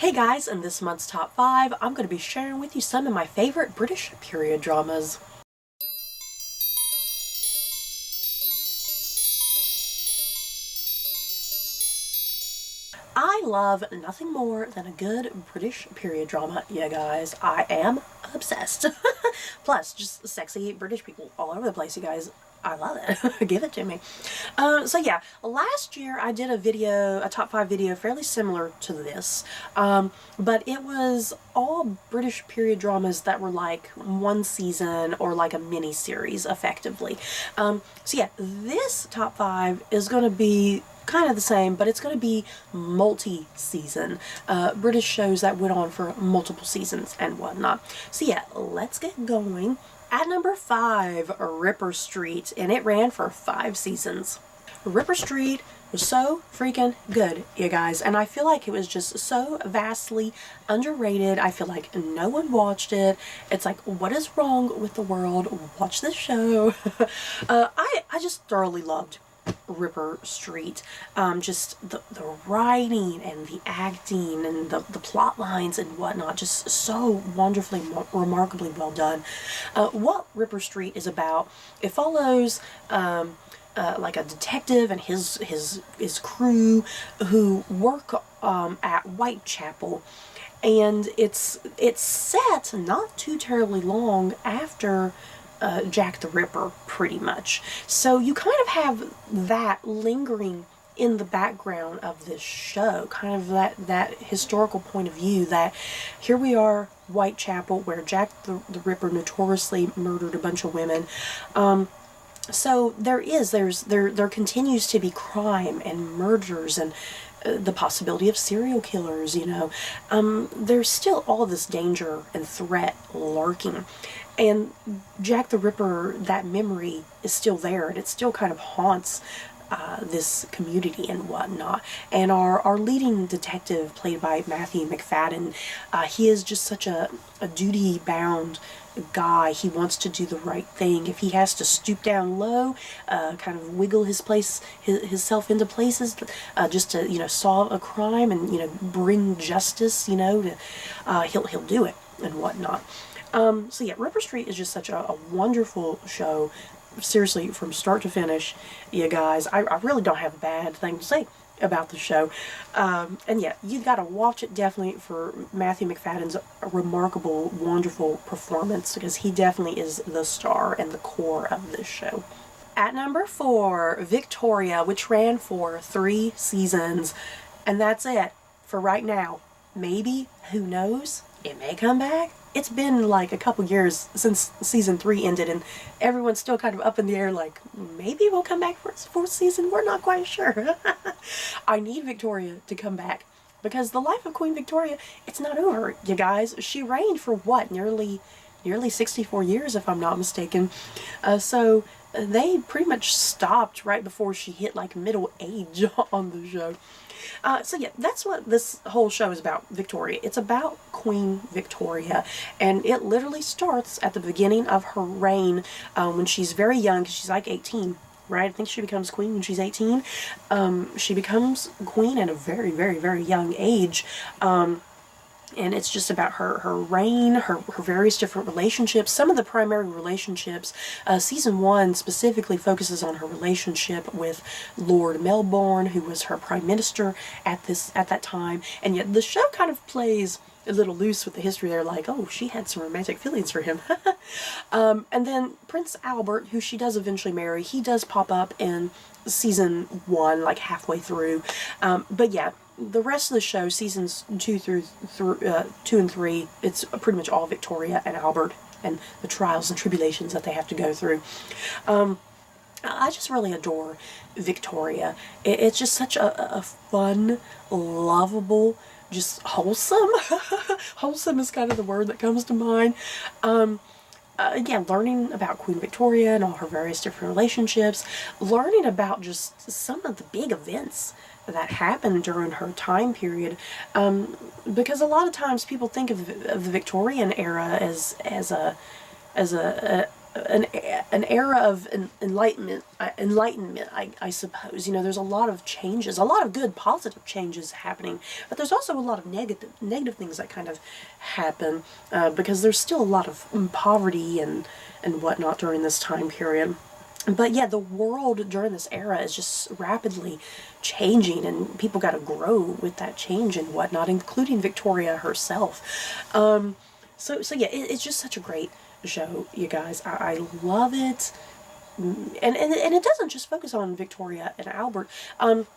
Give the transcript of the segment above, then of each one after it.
Hey guys, in this month's top 5, I'm going to be sharing with you some of my favorite British period dramas. I love nothing more than a good British period drama, yeah guys. I am obsessed. Plus, just sexy British people all over the place, you guys. I love it. Give it to me. So yeah, last year I did a top 5 video fairly similar to this, but it was all British period dramas that were like one season or like a mini series, effectively. So yeah, this top 5 is going to be kind of the same, but it's going to be multi-season British shows that went on for multiple seasons and whatnot. So yeah, let's get going. At number 5, Ripper Street, and it ran for 5 seasons. Ripper Street was so freaking good, you guys, and I feel like it was just so vastly underrated. I feel like no one watched it. It's like, what is wrong with the world? Watch this show. I just thoroughly loved Ripper Street. Just the writing and the acting and the plot lines and whatnot, just so wonderfully, remarkably well done. What Ripper Street is about, it follows like a detective and his crew who work at Whitechapel, and it's set not too terribly long after Jack the Ripper, pretty much. So you kind of have that lingering in the background of this show, kind of that historical point of view that here we are, Whitechapel, where Jack the Ripper notoriously murdered a bunch of women. So there continues to be crime and murders and the possibility of serial killers, you know. There's still all this danger and threat lurking. And Jack the Ripper, that memory is still there, and it still kind of haunts this community and whatnot. And our leading detective, played by Matthew McFadden, he is just such a duty-bound guy. He wants to do the right thing. If he has to stoop down low, kind of wiggle himself into places, just to, you know, solve a crime and, you know, bring justice, you know, to he'll do it and whatnot. So yeah, Ripper Street is just such a wonderful show. Seriously, from start to finish, you guys, I really don't have a bad thing to say about the show. And yeah, you gotta watch it definitely for Matthew McFadden's remarkable, wonderful performance, because he definitely is the star and the core of this show. At number 4, Victoria, which ran for 3 seasons, and that's it for right now. Maybe, who knows, it may come back. It's been like a couple years since season 3 ended, and everyone's still kind of up in the air, like, maybe we'll come back for a 4th season, we're not quite sure. I need Victoria to come back, because the life of Queen Victoria, it's not over, you guys. She reigned for what, nearly 64 years, if I'm not mistaken. So they pretty much stopped right before she hit like middle age on the show. So yeah, that's what this whole show is about, Victoria. It's about Queen Victoria, and it literally starts at the beginning of her reign, when she's very young, because she's like 18, right? I think she becomes queen when she's 18. She becomes queen at a very, very, very young age. And it's just about her reign, her various different relationships. Some of the primary relationships, season 1 specifically focuses on her relationship with Lord Melbourne, who was her prime minister at that time. And yet the show kind of plays a little loose with the history there, like, oh, she had some romantic feelings for him. And then Prince Albert, who she does eventually marry, he does pop up in season 1, like halfway through. But yeah, the rest of the show, seasons 2 and 3, it's pretty much all Victoria and Albert and the trials and tribulations that they have to go through. I just really adore Victoria. It's just such a fun, lovable, just wholesome. Wholesome is kind of the word that comes to mind. Again, learning about Queen Victoria and all her various different relationships, learning about just some of the big events that happened during her time period, because a lot of times people think of the Victorian era as a an era of enlightenment, I suppose. You know, there's a lot of changes, a lot of good, positive changes happening, but there's also a lot of negative things that kind of happen, because there's still a lot of poverty and whatnot during this time period. But yeah, the world during this era is just rapidly changing, and people got to grow with that change and whatnot, including Victoria herself. So yeah, it's just such a great show, you guys. I love it. And it doesn't just focus on Victoria and Albert.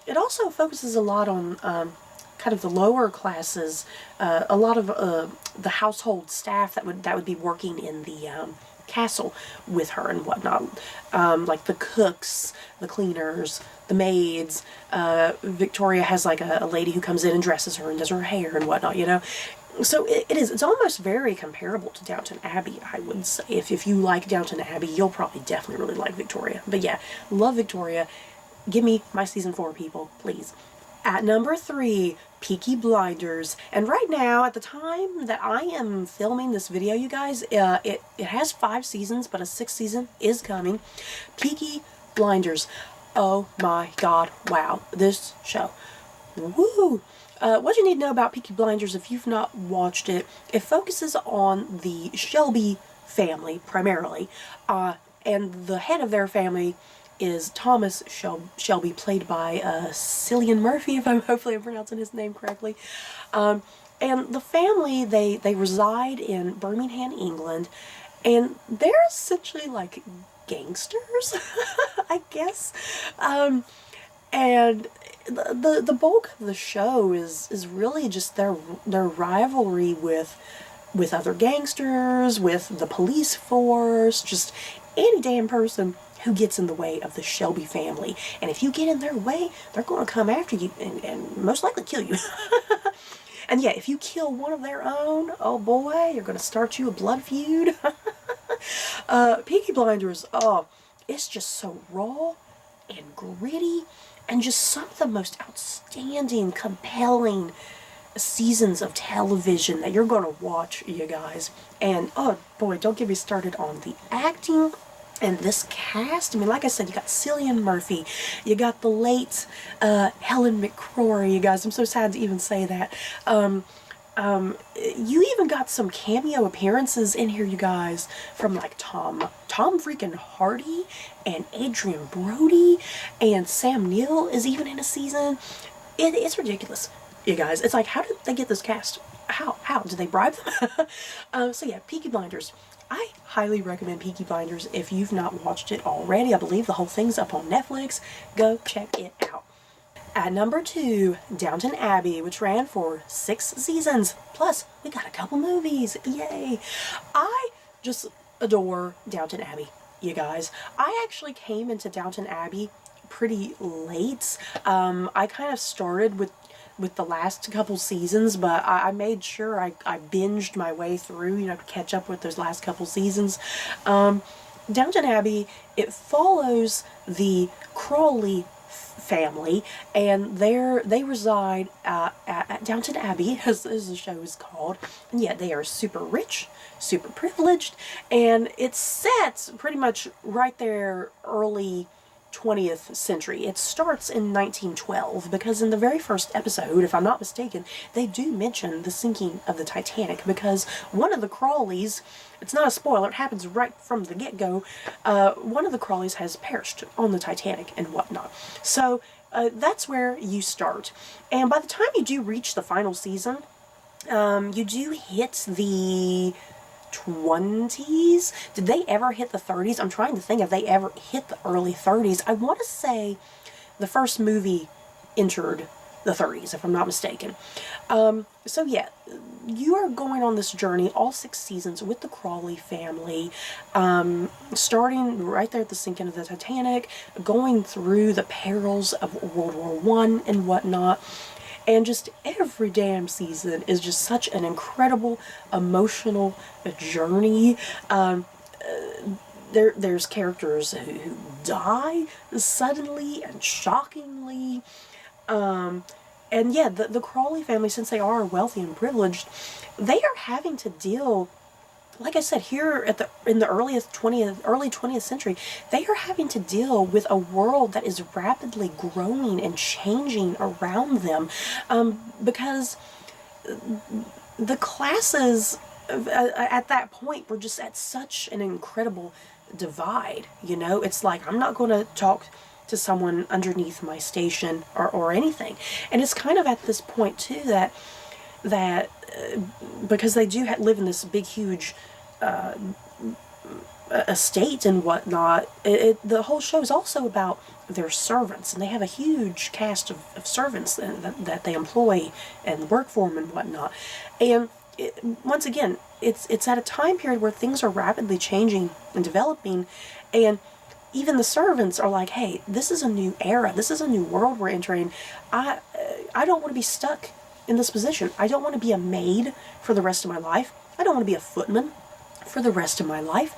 It also focuses a lot on kind of the lower classes, a lot of the household staff that would be working in the castle with her and whatnot, like the cooks, the cleaners, the maids. Victoria has like a lady who comes in and dresses her and does her hair and whatnot, you know. So it's almost very comparable to Downton Abbey, I would say. If you like Downton Abbey, you'll probably definitely really like Victoria. But yeah, love Victoria. Give me my season 4, people, please. At number 3, Peaky Blinders. And right now, at the time that I am filming this video, you guys, it has 5 seasons, but a 6th season is coming. Peaky Blinders. Oh my god, wow. This show. Woo! What you need to know about Peaky Blinders, if you've not watched it, it focuses on the Shelby family, primarily. And the head of their family is Thomas Shelby, played by Cillian Murphy, if hopefully I'm pronouncing his name correctly. And the family, they reside in Birmingham, England, and they're essentially like gangsters, I guess. And the bulk of the show is really just their rivalry with other gangsters, with the police force, just any damn person who gets in the way of the Shelby family. And if you get in their way, they're going to come after you and most likely kill you. And yeah, if you kill one of their own, oh boy, you're going to start you a blood feud. Peaky Blinders, oh, it's just so raw and gritty, and just some of the most outstanding, compelling seasons of television that you're going to watch, you guys. And oh boy, don't get me started on the acting and this cast. I mean, like I said, you got Cillian Murphy, you got the late Helen McCrory, you guys. I'm so sad to even say that. You even got some cameo appearances in here, you guys, from like Tom freaking Hardy and Adrian Brody, and Sam Neill is even in a season. It's ridiculous, you guys. It's like, how did they get this cast? How did they bribe them? So yeah, Peaky Blinders. I highly recommend Peaky Blinders if you've not watched it already. I believe the whole thing's up on Netflix. Go check it out. At number 2, Downton Abbey, which ran for 6 seasons. Plus, we got a couple movies. Yay! I just adore Downton Abbey, you guys. I actually came into Downton Abbey pretty late. I kind of started with the last couple seasons, but I made sure I binged my way through, you know, to catch up with those last couple seasons. Downton Abbey, it follows the Crawley family, and they reside at Downton Abbey, as the show is called. And yet they are super rich, super privileged, and it's set pretty much right there early 20th century. It starts in 1912, because in the very first episode, if I'm not mistaken, they do mention the sinking of the Titanic, because one of the Crawleys, it's not a spoiler, it happens right from the get-go, one of the Crawleys has perished on the Titanic and whatnot. So that's where you start. And by the time you do reach the final season, you do hit the 20s. Did they ever hit the 30s? I'm trying to think if they ever hit the early 30s. I want to say the first movie entered the 30s, if I'm not mistaken. So yeah, you are going on this journey, all 6 seasons, with the Crawley family, starting right there at the sinking of the Titanic, going through the perils of World War I and whatnot. And just every damn season is just such an incredible, emotional journey. There's characters who die suddenly and shockingly. And yeah, the Crawley family, since they are wealthy and privileged, they are having to deal like I said, here in the early 20th century, they are having to deal with a world that is rapidly growing and changing around them, because the classes at that point were just at such an incredible divide. You know, it's like, I'm not going to talk to someone underneath my station or anything. And it's kind of at this point too that because they do live in this big, huge estate and whatnot, the whole show is also about their servants, and they have a huge cast of servants that they employ and work for them and whatnot. And once again, it's at a time period where things are rapidly changing and developing, and even the servants are like, hey, this is a new era, this is a new world we're entering. I don't want to be stuck in this position. I don't want to be a maid for the rest of my life. I don't want to be a footman for the rest of my life.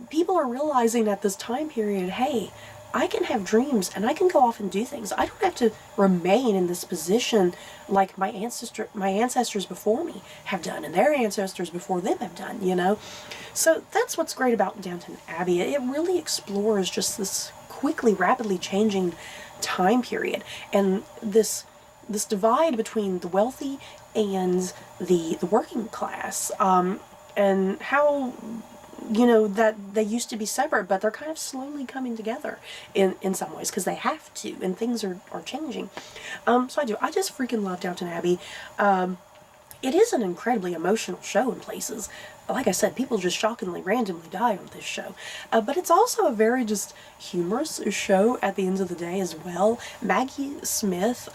People are realizing at this time period, hey, I can have dreams and I can go off and do things. I don't have to remain in this position like my ancestors before me have done, and their ancestors before them have done, you know? So that's what's great about Downton Abbey. It really explores just this quickly, rapidly changing time period, and this divide between the wealthy and the working class, and how, you know, that they used to be separate, but they're kind of slowly coming together in some ways, because they have to, and things are changing. So I just freaking love Downton Abbey. It is an incredibly emotional show in places. Like I said, people just shockingly randomly die on this show. But it's also a very just humorous show at the end of the day as well. Maggie Smith,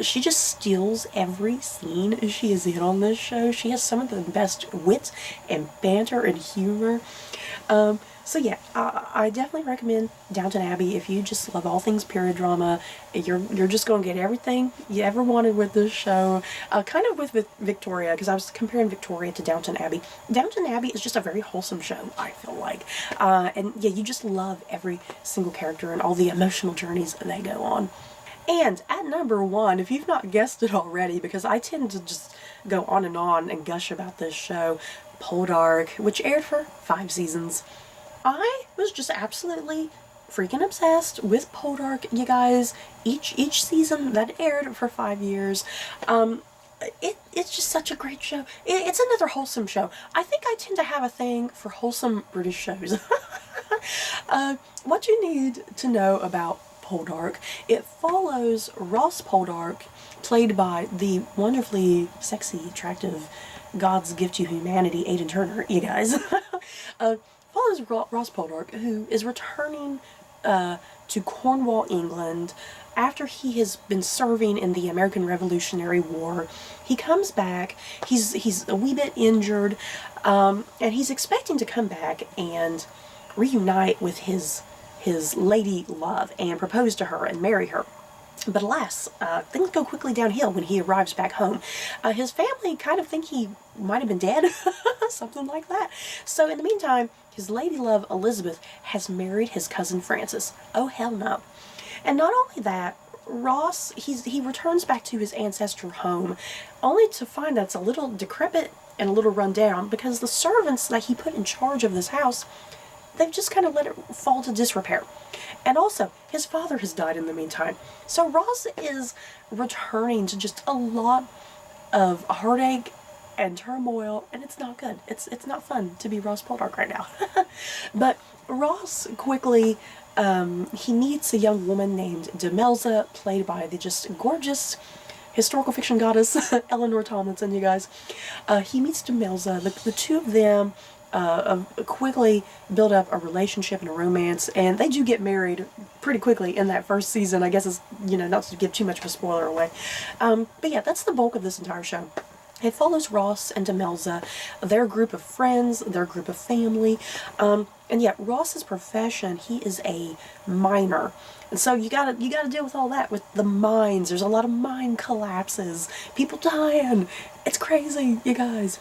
she just steals every scene she is in on this show. She has some of the best wit and banter and humor. So yeah, I definitely recommend Downton Abbey if you just love all things period drama. You're just going to get everything you ever wanted with this show. Kind of with Victoria, because I was comparing Victoria to Downton Abbey. Downton Abbey is just a very wholesome show, I feel like. And yeah, you just love every single character and all the emotional journeys they go on. And at number 1, if you've not guessed it already, because I tend to just go on and gush about this show, Poldark, which aired for 5 seasons. I was just absolutely freaking obsessed with Poldark, you guys. Each season that aired for 5 years. It's just such a great show. It's another wholesome show. I think I tend to have a thing for wholesome British shows. What you need to know about Poldark, it follows Ross Poldark, played by the wonderfully sexy, attractive God's gift to humanity, Aidan Turner, you guys. Follows Ross Poldark, who is returning to Cornwall, England, after he has been serving in the American Revolutionary War. He comes back, he's a wee bit injured, and he's expecting to come back and reunite with his lady love and propose to her and marry her. But alas, things go quickly downhill when he arrives back home. His family kind of think he might have been dead, something like that. So in the meantime, his lady love Elizabeth has married his cousin Francis. Oh hell no. And not only that, Ross, he returns back to his ancestral home, only to find that it's a little decrepit and a little run down, because the servants that he put in charge of this house, they've just kind of let it fall to disrepair. And also, his father has died in the meantime. So Ross is returning to just a lot of heartache and turmoil, and it's not good. It's not fun to be Ross Poldark right now. But Ross quickly, he meets a young woman named Demelza, played by the just gorgeous historical fiction goddess Eleanor Tomlinson, you guys. He meets Demelza. The two of them quickly build up a relationship and a romance, and they do get married pretty quickly in that first season. I guess it's, you know, not to give too much of a spoiler away. But yeah, that's the bulk of this entire show. It follows Ross and Demelza, their group of friends, their group of family, and yet Ross's profession, he is a miner. And so you gotta deal with all that, with the mines. There's a lot of mine collapses, people dying. It's crazy, you guys.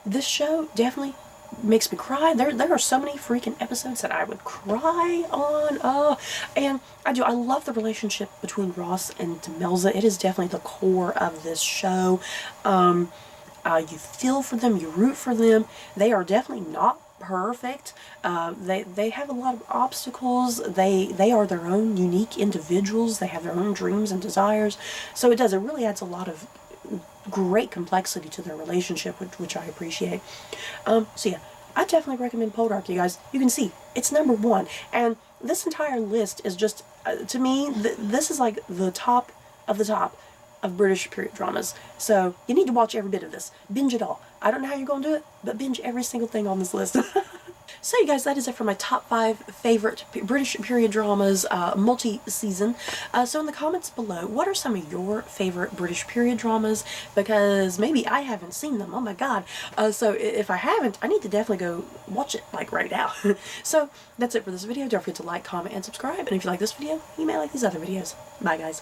This show definitely makes me cry. There are so many freaking episodes that I would cry on. And I love the relationship between Ross and Demelza. It is definitely the core of this show. You feel for them, you root for them. They are definitely not perfect. They have a lot of obstacles. They are their own unique individuals. They have their own dreams and desires. So it really adds a lot of great complexity to their relationship, which I appreciate. So yeah, I definitely recommend Poldark, you guys. You can see it's #1, and this entire list is just to me this is like the top of the top of British period dramas. So you need to watch every bit of this. Binge it all. I don't know how you're going to do it, but binge every single thing on this list. So you guys, that is it for my top 5 favorite British period dramas, multi-season. So in the comments below, what are some of your favorite British period dramas? Because maybe I haven't seen them. Oh my god. So if I haven't, I need to definitely go watch it, like, right now. So that's it for this video. Don't forget to like, comment, and subscribe. And if you like this video, you may like these other videos. Bye, guys.